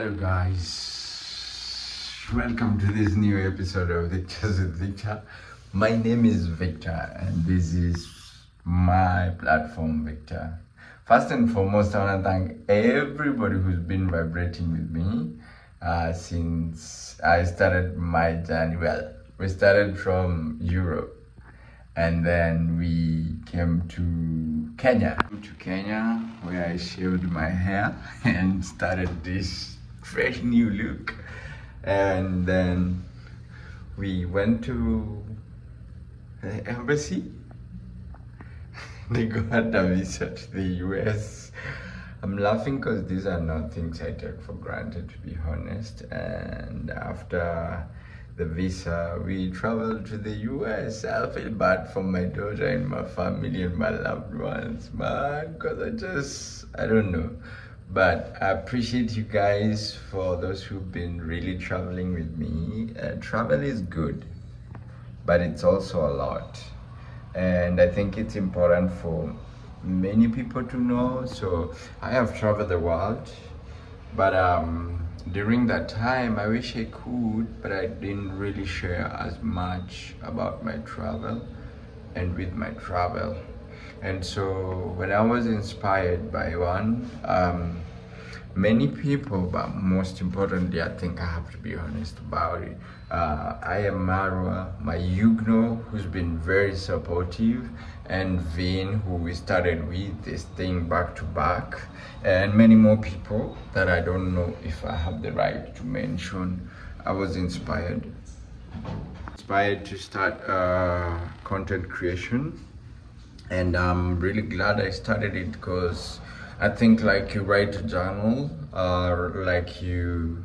Hello guys, welcome to this new episode of Victors with Victor. My name is Victor and this is my platform, Victor. First and foremost, I want to thank everybody who's been vibrating with me since I started my journey. Well, we started from Europe and then we came to Kenya. Where I shaved my hair and started this fresh new look, and then we went to the embassy. They got a visa to the US. I'm laughing because these are not things I take for granted, to be honest. And after the visa, we traveled to the US. I feel bad for my daughter and my family and my loved ones, man, because I don't know. But I appreciate you guys for those who've been really traveling with me. Travel is good, but it's also a lot. And I think it's important for many people to know. So I have traveled the world, but during that time I wish I could, but I didn't really share as much about my travel and with my travel. And so when I was inspired by one, many people, but most importantly, I think I have to be honest about it. I am Marwa, my Yugno, who's been very supportive, and Vin, who we started with this thing back to back, and many more people that I don't know if I have the right to mention. I was inspired to start content creation, and I'm really glad I started it because I think like you write a journal, like you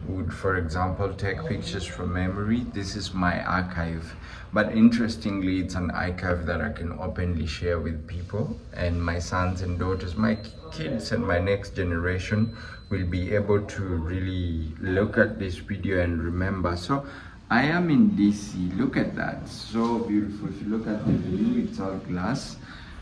would, for example, take pictures from memory. This is my archive, but interestingly, it's an archive that I can openly share with people, and my sons and daughters, my kids and my next generation will be able to really look at this video and remember. So I am in DC. Look at that, so beautiful. If you look at the view, it's all glass,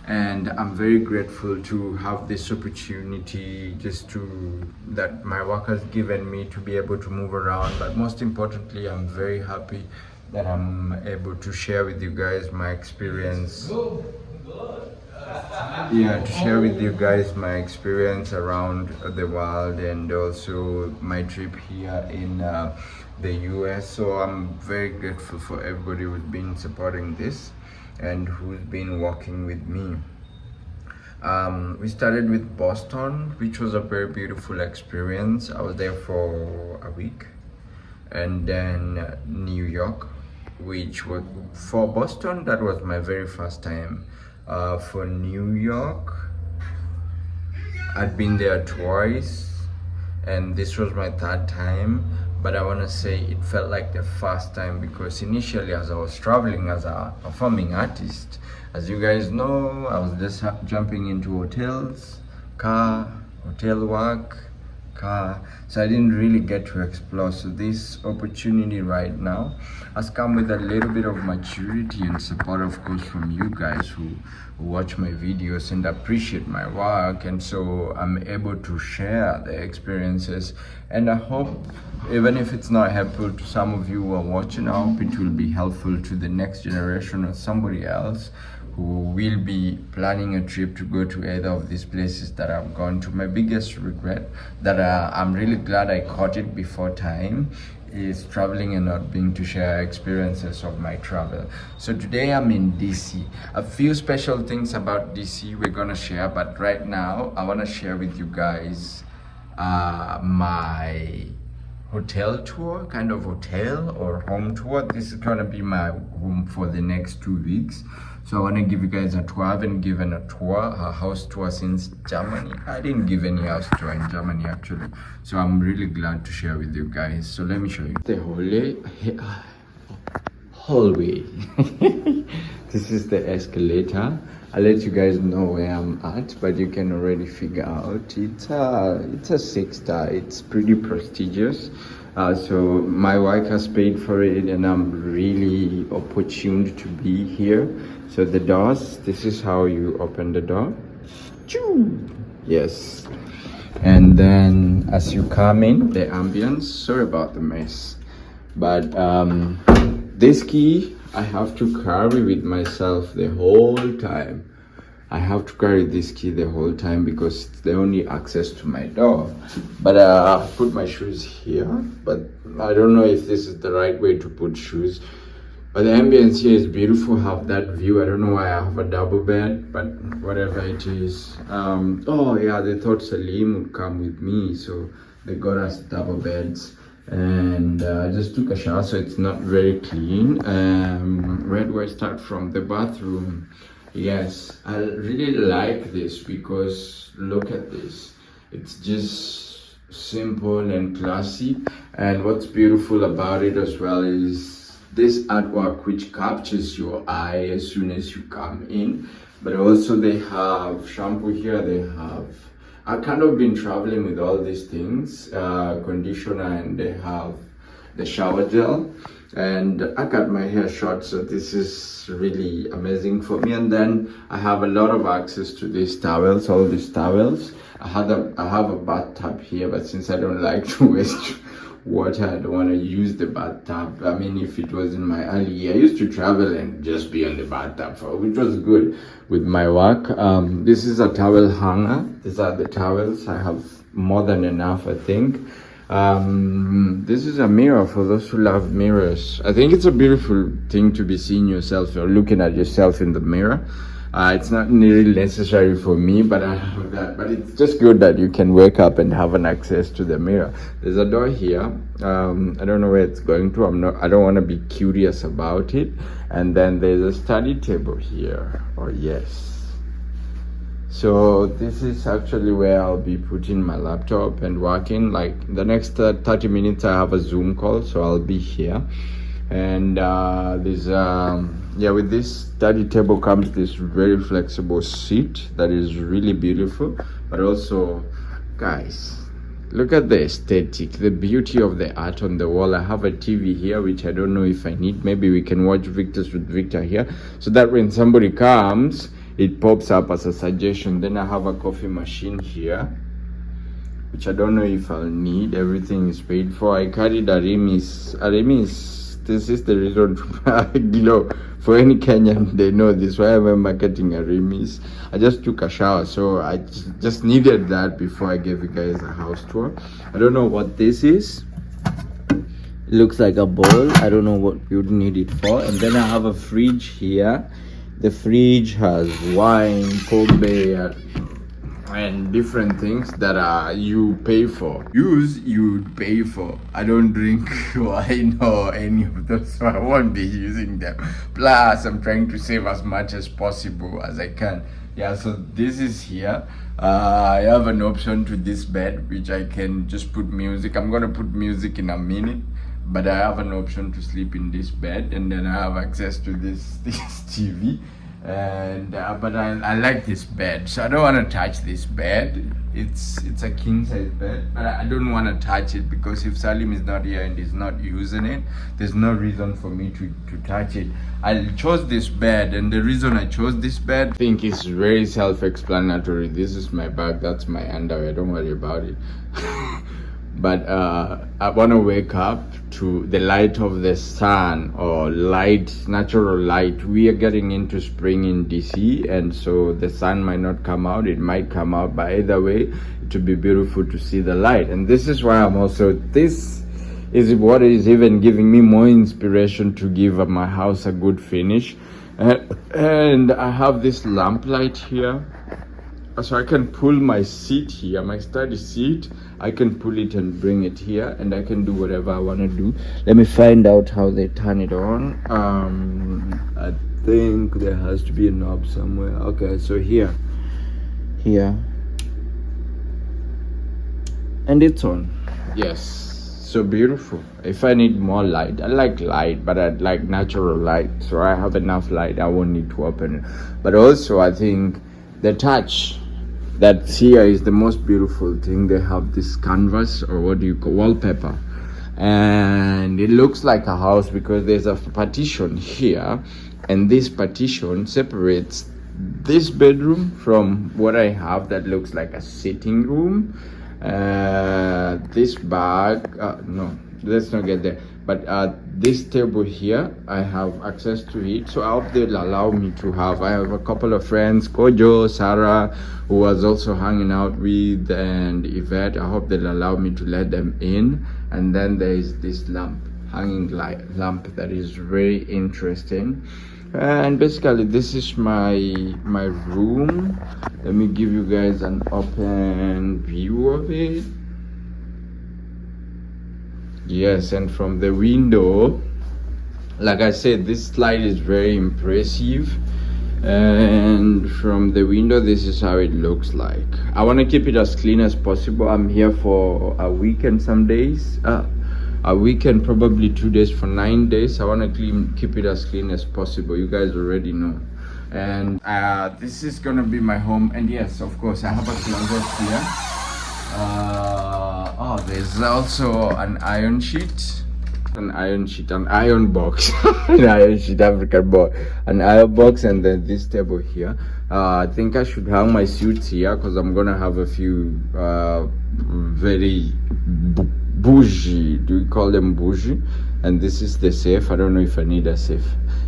and I'm very grateful to have this opportunity that my work has given me to be able to move around. But most importantly, I'm very happy that I'm able to share with you guys my experience. To share with you guys my experience around the world and also my trip here in the US. So I'm very grateful for everybody who's been supporting this and who's been working with me. We started with Boston, which was a very beautiful experience. I was there for a week, and then New York, which was for Boston, that was my very first time. For New York, I'd been there twice, and this was my third time. But I want to say it felt like the first time because initially, as I was traveling as a performing artist, as you guys know, I was just jumping into hotels, hotel work, so I didn't really get to explore. So this opportunity right now has come with a little bit of maturity and support, of course, from you guys who watch my videos and appreciate my work, and so I'm able to share the experiences. And I hope, even if it's not helpful to some of you who are watching, I hope it will be helpful to the next generation or somebody else who will be planning a trip to go to either of these places that I've gone to. My biggest regret that I'm really glad I caught it before time is traveling and not being to share experiences of my travel. So today I'm in DC. A few special things about DC we're gonna share, but right now I wanna share with you guys my hotel tour, kind of hotel or home tour. This is gonna be my home for the next 2 weeks. So I want to give you guys a tour. I haven't given a house tour since Germany. I didn't give any house tour in Germany actually. So I'm really glad to share with you guys. So let me show you the hallway. This is the escalator. I'll let you guys know where I'm at, but you can already figure out it's a 6-star. It's pretty prestigious. So my wife has paid for it, and I'm really opportuned to be here. So the doors, this is how you open the door. Choo! Yes. And then as you come in, the ambience, sorry about the mess, but this key I have to carry with myself the whole time. I have to carry this key the whole time because it's the only access to my door. But I put my shoes here, but I don't know if this is the right way to put shoes. But the ambience here is beautiful. Have that view. I don't know why I have a double bed, but whatever it is. Oh yeah, they thought Salim would come with me, so they got us double beds. And I just took a shower, so it's not very clean. Where do I start from? The bathroom. Yes, I really like this because look at this. It's just simple and classy. And what's beautiful about it as well is this artwork which captures your eye as soon as you come in. But also they have shampoo here, they have, I've kind of been traveling with all these things, conditioner, and they have the shower gel. And I got my hair short, so this is really amazing for me. And then I have a lot of access to these towels, all these towels. I have a bathtub here, but since I don't like to waste water, I don't want to use the bathtub. I mean, if it was in my early year, I used to travel and just be on the bathtub, which was good with my work. This is a towel hanger. These are the towels. I have more than enough, I think. This is a mirror for those who love mirrors. I think it's a beautiful thing to be seeing yourself or looking at yourself in the mirror. It's not really necessary for me, but I have that. But it's just good that you can wake up and have an access to the mirror. There's a door here. I don't know where it's going to. I don't want to be curious about it. And then there's a study table here. Oh yes. So this is actually where I'll be putting my laptop and working. Like the next 30 minutes I have a Zoom call, so I'll be here. And there's with this study table comes this very flexible seat that is really beautiful. But also, guys, look at the aesthetic, the beauty of the art on the wall. I have a TV here, which I don't know if I need. Maybe we can watch Victor's with Victor here, so that when somebody comes, it pops up as a suggestion. Then I have a coffee machine here, which I don't know if I'll need. Everything is paid for. I carried a Remis. This is the reason for any Kenyan, they know this. Why am I marketing a Remis? I just took a shower, so I just needed that before I gave you guys a house tour. I don't know what this is. It looks like a bowl. I don't know what you'd need it for. And then I have a fridge here. The fridge has wine, Kobe, and different things that you pay for. You pay for. I don't drink wine or any of those, so I won't be using them. Plus, I'm trying to save as much as possible as I can. Yeah, so this is here. I have an option to this bed, which I can just put music. I'm gonna put music in a minute. But I have an option to sleep in this bed, and then I have access to this TV. And but I like this bed, so I don't want to touch this bed. It's a king size bed, but I don't want to touch it because if Salim is not here and he's not using it, there's no reason for me to touch it. I chose this bed, and the reason I chose this bed, I think, is very self-explanatory. This is my bag, that's my underwear, don't worry about it. But I want to wake up to the light of the sun, or light, natural light. We are getting into spring in DC, and so the sun might not come out, it might come out, but either way it would be beautiful to see the light. And this is why this is what is even giving me more inspiration to give my house a good finish. And I have this lamp light here, so I can pull my seat here, my study seat. I can pull it and bring it here, and I can do whatever I want to do. Let me find out how they turn it on. I think there has to be a knob somewhere. Okay, so here, and it's on. Yes, so beautiful. If I need more light, I like light, but I like natural light, so I have enough light. I won't need to open it. But also, I think the touch that's here is the most beautiful thing. They have this canvas, or what do you call, wallpaper, and it looks like a house because there's a partition here, and this partition separates this bedroom from what I have that looks like a sitting room. This bag, no, let's not get there. But this table here, I have access to it, so I hope they'll allow me to have. I have a couple of friends, Kojo, Sarah, who was also hanging out with, and Yvette. I hope they'll allow me to let them in. And then there is this hanging lamp that is very interesting. And basically this is my room. Let me give you guys an open view of it. Yes, and from the window, like I said, this slide is very impressive, and from the window this is how it looks like. I want to keep it as clean as possible. I'm here for a weekend, some days, a weekend, probably 2 days for 9 days. I want to keep it as clean as possible. You guys already know. And this is gonna be my home. And yes, of course, I have a closet here. Oh, there's also an iron sheet, an iron box, an iron sheet, African box, an iron box, and then this table here. I think I should hang my suits here because I'm gonna have a few very bougie, do we call them bougie? And this is the safe. I don't know if I need a safe.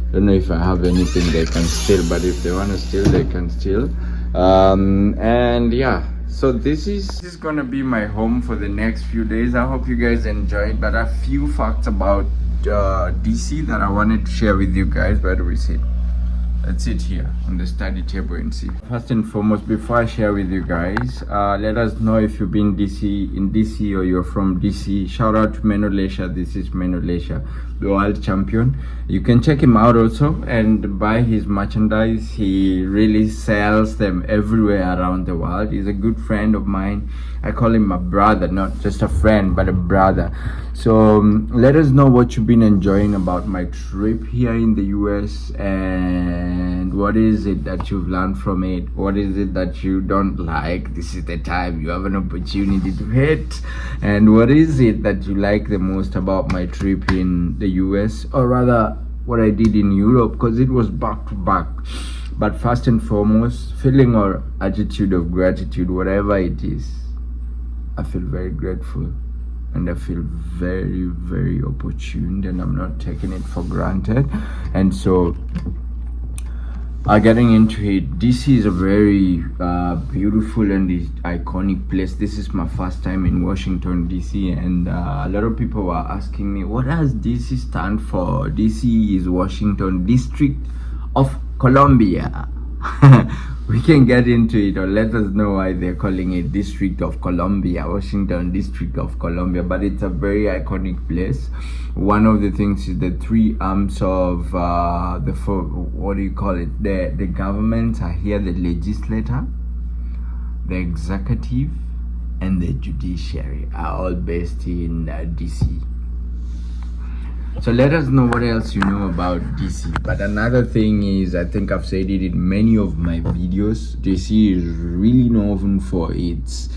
I don't know if I have anything they can steal, but if they want to steal, they can steal. And yeah, so this is gonna be my home for the next few days. I hope you guys enjoyed. But a few facts about DC that I wanted to share with you guys. Where do we sit? Let's sit here on the study table and see. First and foremost, before I share with you guys, let us know if you've been in DC or you're from DC. Shout out to Menolesha. This is Menolesha, the world champion. You can check him out also and buy his merchandise. He really sells them everywhere around the world. He's a good friend of mine. I call him a brother, not just a friend, but a brother. So let us know what you've been enjoying about my trip here in the US, and what is it that you've learned from it? What is it that you don't like? This is the time you have an opportunity to hit. And what is it that you like the most about my trip in the US, or rather what I did in Europe, because it was back to back. But first and foremost, feeling or attitude of gratitude, whatever it is, I feel very grateful, and I feel very, very opportune, and I'm not taking it for granted. And so getting into it, DC is a very beautiful and iconic place. This is my first time in Washington DC, and a lot of people were asking me, what does DC stand for? DC is Washington District of Columbia. We can get into it, or let us know why they're calling it District of Columbia, Washington District of Columbia. But it's a very iconic place. One of the things is the three arms of what do you call it? The governments are here: the legislature, the executive, and the judiciary are all based in DC. So let us know what else you know about DC. But another thing is, I think I've said it in many of my videos, DC is really known for its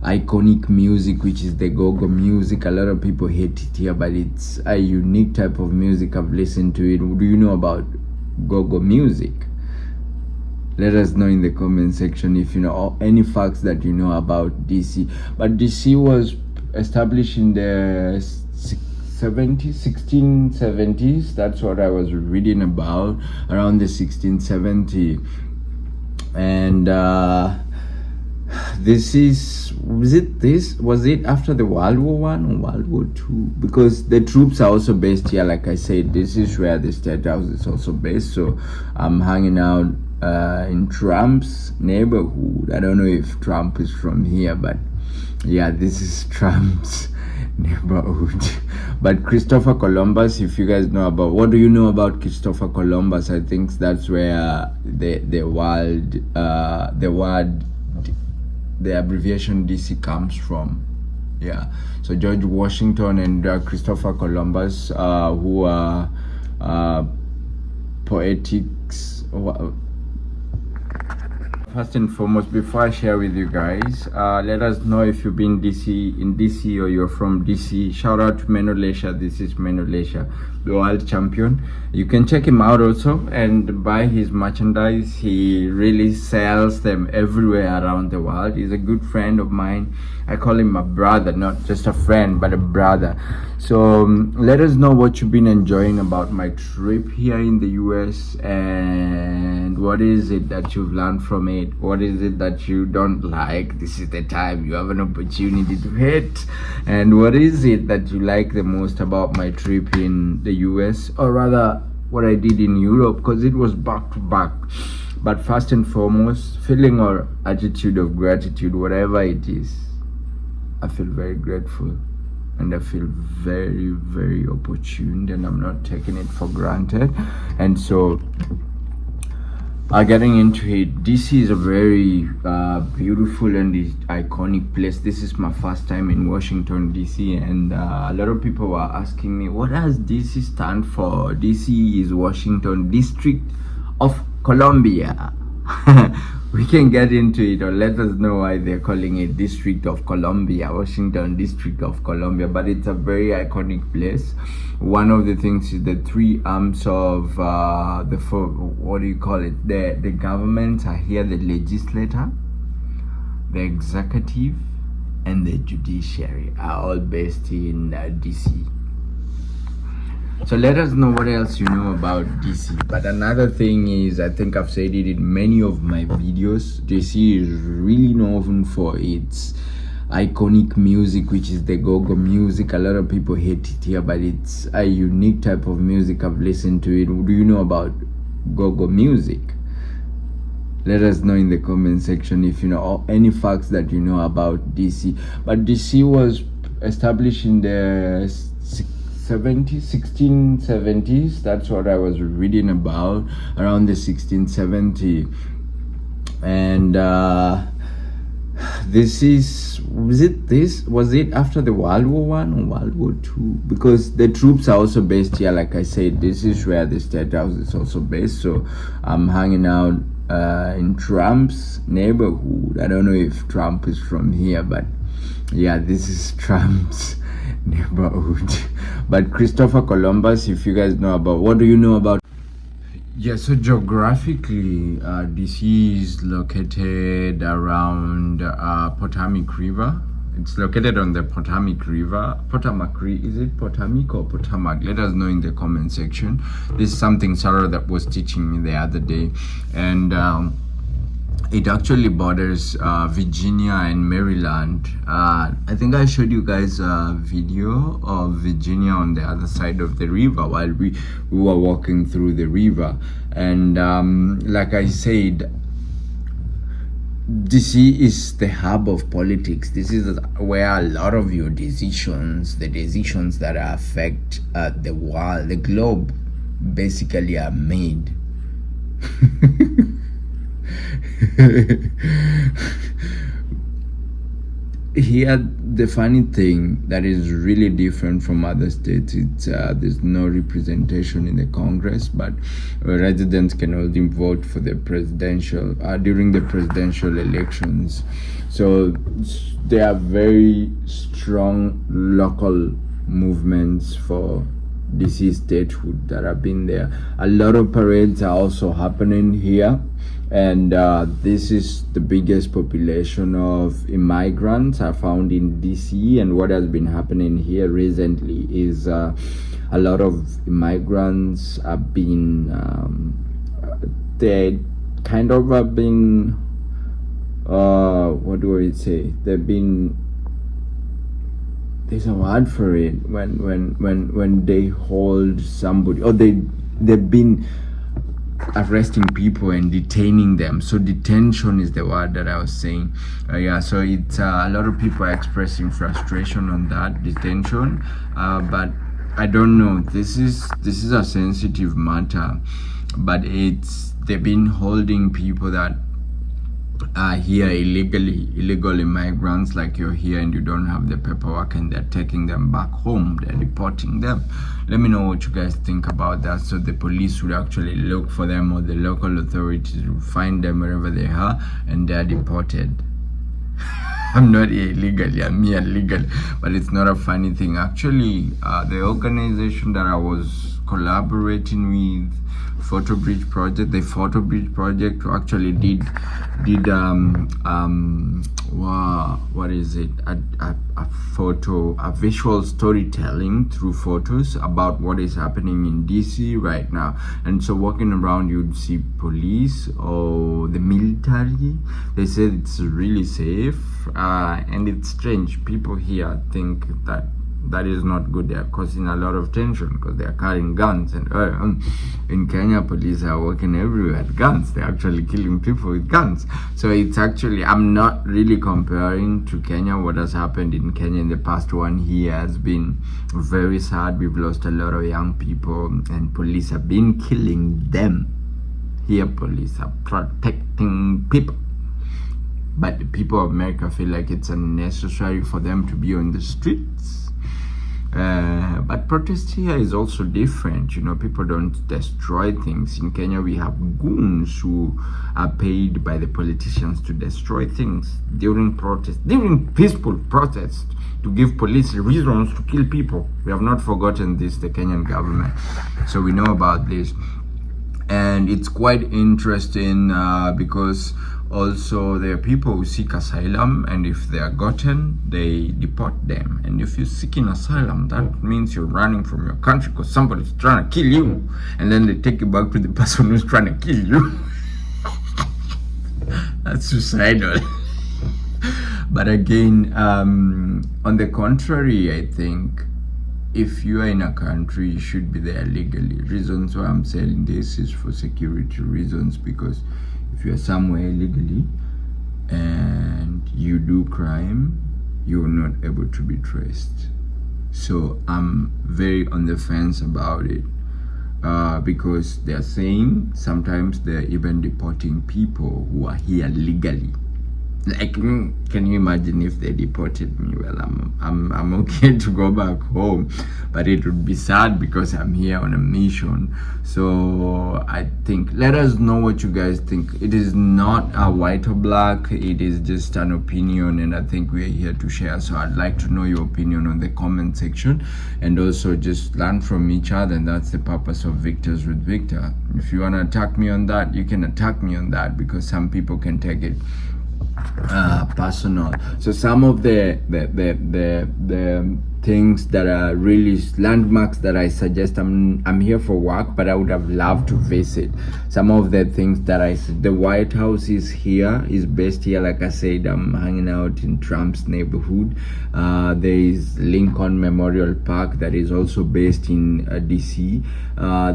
iconic music, which is the go-go music. A lot of people hate it here, but it's a unique type of music. I've listened to it. Do you know about go-go music? Let us know in the comment section if you know any facts that you know about DC. But DC was established in the 1670s. That's what I was reading about, around the 1670. And was it after the World War One or World War Two? Because the troops are also based here. Like I said, this is where the State House is also based. So I'm hanging out in Trump's neighborhood. I don't know if Trump is from here, but yeah, this is Trump's neighborhood. But Christopher Columbus, if you guys know about, what do you know about Christopher Columbus? I think that's where the abbreviation DC comes from. Yeah, so George Washington and Christopher Columbus, who are first and foremost, before I share with you guys, let us know if you've been in DC or you're from DC. Shout out to Menolesha. This is Menolesha, the world champion. You can check him out also and buy his merchandise. He really sells them everywhere around the world. He's a good friend of mine. I call him a brother, not just a friend, but a brother. So let us know what you've been enjoying about my trip here in the US, and what is it that you've learned from it? What is it that you don't like? This is the time you have an opportunity to hit. And what is it that you like the most about my trip in the US, or rather what I did in Europe, because it was back to back. But first and foremost, feeling or attitude of gratitude, whatever it is, I feel very grateful. And I feel very, very opportune, and I'm not taking it for granted. And so, getting into it, DC is a very beautiful and iconic place. This is my first time in Washington, DC, and a lot of people were asking me, what does DC stand for? DC is Washington District of Columbia. We can get into it, or let us know why they're calling it District of Columbia, Washington District of Columbia. But it's a very iconic place. One of the things is the three arms of what do you call it? The government are here: the legislature, the executive, and the judiciary are all based in DC. So let us know what else you know about DC. But another thing is, I think I've said it in many of my videos, DC is really known for its iconic music, which is the go-go music. A lot of people hate it here, but it's a unique type of music. I've listened to it. Do you know about go-go music? Let us know in the comment section if you know any facts that you know about DC. But DC was established in the 1670s. That's what I was reading about, around the 1670. And was it after the World War One or World War Two? Because the troops are also based here. Like I said, this is where the State House is also based. So I'm hanging out in Trump's neighborhood. I don't know if Trump is from here, but yeah, this is Trump's neighborhood. But Christopher Columbus, if you guys know about, what do you know about? Yeah, so geographically, DC is located around Potomac River. It's located on the Potomac River. Is it Potomac or Potomac? Let us know in the comment section. This is something Sarah that was teaching me the other day. And it actually borders Virginia and Maryland. I think I showed you guys a video of Virginia on the other side of the river while we were walking through the river. And like I said, DC is the hub of politics. This is where a lot of your decisions, the decisions that affect the world, the globe, basically are made. Here, the funny thing that is really different from other states, it's there's no representation in the Congress, but residents can only vote for the presidential during the presidential elections. So there are very strong local movements for DC statehood that have been there. A lot of parades are also happening here, and this is the biggest population of immigrants are found in DC. And what has been happening here recently is a lot of immigrants have been they kind of have been what do I say, they've been, there's a word for it, when they hold somebody, or they've been arresting people and detaining them. So detention is the word that I was saying. Yeah, so it's a lot of people are expressing frustration on that detention, but I don't know, this is a sensitive matter, but they've been holding people that here illegal immigrants, like you're here and you don't have the paperwork, and they're taking them back home, they're deporting them. Let me know what you guys think about that. So the police would actually look for them, or the local authorities would find them wherever they are, and they're deported. I'm not here illegally, I'm here legally, but it's not a funny thing. Actually, the organization that I was collaborating with, Photo Bridge Project, the Photo Bridge Project actually did what is it, a visual storytelling through photos about what is happening in DC right now. And so walking around, you'd see police or the military. They said it's really safe, and it's strange. People here think that is not good. They are causing a lot of tension because they are carrying guns, and in Kenya, police are walking everywhere with guns. They're actually killing people with guns. So it's actually, I'm not really comparing to Kenya. What has happened in Kenya in the past 1 year has been very sad. We've lost a lot of young people, and police have been killing them. Here, police are protecting people, but the people of America feel like it's unnecessary for them to be on the streets. But protest here is also different. You know, people don't destroy things. In Kenya, we have goons who are paid by the politicians to destroy things during peaceful protests, to give police reasons to kill people. We have not forgotten this, the Kenyan government. So we know about this. And it's quite interesting because also there are people who seek asylum, and if they are gotten, they deport them. And if you're seeking asylum, that means you're running from your country because somebody's trying to kill you, and then they take you back to the person who's trying to kill you. That's suicidal. But again, on the contrary, I think if you are in a country, you should be there legally. Reasons why I'm saying this is for security reasons, because if you are somewhere illegally and you do crime, you're not able to be traced. So I'm very on the fence about it, because they're saying sometimes they're even deporting people who are here legally. Like, can you imagine if they deported me? Well, I'm okay to go back home, but it would be sad because I'm here on a mission. So I think, let us know what you guys think. It is not a white or black, it is just an opinion, and I think we're here to share. So I'd like to know your opinion on the comment section, and also just learn from each other, and that's the purpose of Victors with Victor. If you want to attack me on that, you can attack me on that, because some people can take it personal. So some of the things that are really landmarks that I suggest, I'm here for work, but I would have loved to visit. Some of the things that the White House is here, is based here. Like I said, I'm hanging out in Trump's neighborhood. There is Lincoln Memorial Park that is also based in DC.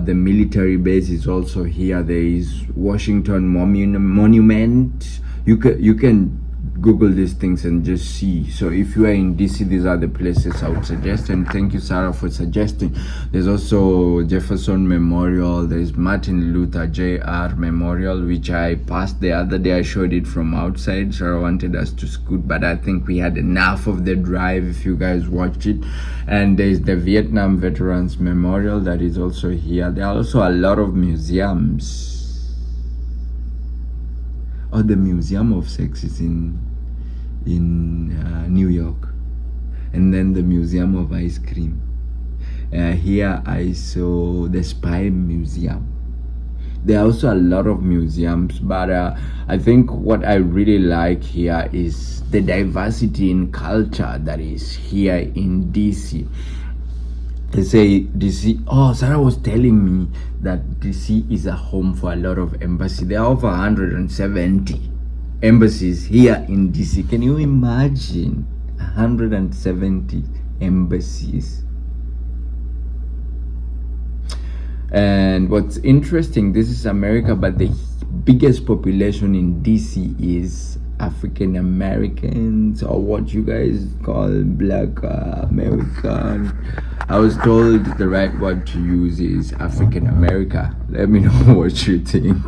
The military base is also here. There is Washington Monument. You can Google these things and just see. So if you are in DC, these are the places I would suggest. And thank you, Sarah, for suggesting. There's also Jefferson Memorial. There's Martin Luther Jr. Memorial, which I passed the other day. I showed it from outside. Sarah wanted us to scoot, but I think we had enough of the drive if you guys watched it. And there's the Vietnam Veterans Memorial that is also here. There are also a lot of museums. Oh, the Museum of Sex is in New York, and then the Museum of Ice Cream. Here I saw the Spy Museum. There are also a lot of museums, but I think what I really like here is the diversity in culture that is here in DC. They say DC, Sarah was telling me that DC is a home for a lot of embassies. There are over 170 embassies here in DC. Can you imagine 170 embassies? And what's interesting, this is America, but the biggest population in DC is African Americans, or what you guys call Black American. I was told the right word to use is African America. Let me know what you think.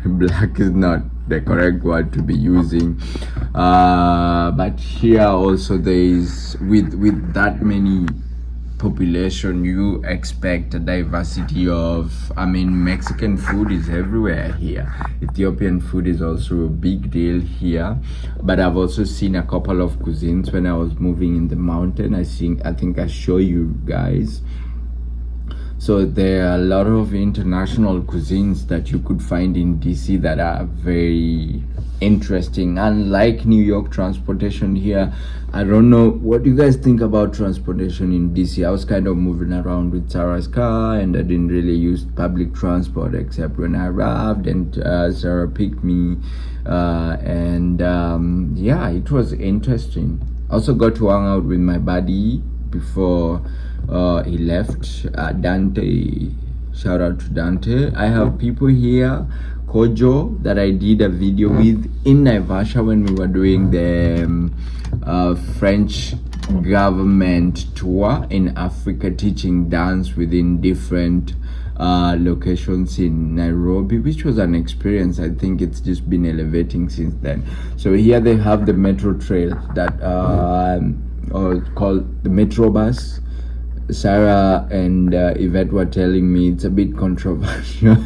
Black is not the correct word to be using. But here also there is, with that many population, you expect a diversity of, I mean, Mexican food is everywhere here. Ethiopian food is also a big deal here, but I've also seen a couple of cuisines when I was moving in the mountain. I think I show you guys. So there are a lot of international cuisines that you could find in DC that are very interesting. Unlike New York, transportation here, I don't know what you guys think about transportation in DC. I was kind of moving around with Sarah's car, and I didn't really use public transport except when I arrived, and Sarah picked me, yeah, it was interesting. I also got to hang out with my buddy before he left, Dante. Shout out to Dante. I have people here, Kojo, that I did a video with in Naivasha when we were doing the French government tour in Africa, teaching dance within different locations in Nairobi, which was an experience. I think it's just been elevating since then. So here they have the metro trail that called the Metro Bus. Sarah and Yvette were telling me it's a bit controversial.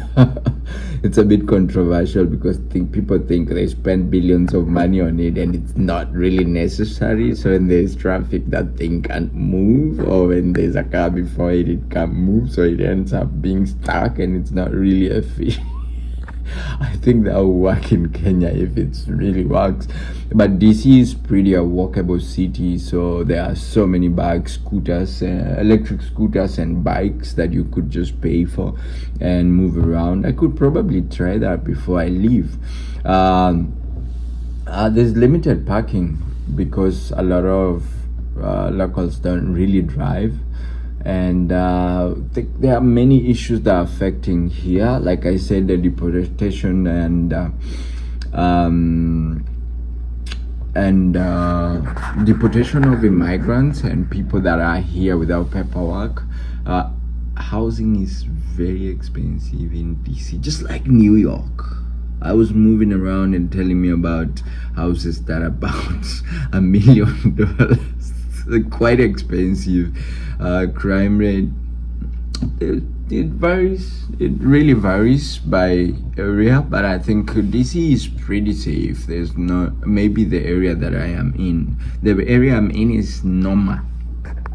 It's a bit controversial because people think they spend billions of money on it and it's not really necessary. So when there's traffic, that thing can't move, or when there's a car before it, it can't move. So it ends up being stuck and it's not really efficient. I think that will work in Kenya if it really works. But DC is pretty a walkable city, so there are so many bikes, scooters, electric scooters and bikes that you could just pay for and move around. I could probably try that before I leave. There's limited parking because a lot of locals don't really drive. And there are many issues that are affecting here. Like I said, the deportation and deportation of immigrants and people that are here without paperwork. Housing is very expensive in DC, just like New York. I was moving around and telling me about houses that are about $1 million. Quite expensive. Crime rate, it varies. It really varies by area, but I think DC is pretty safe. There's no, maybe the area that I am in, the area I'm in is Noma.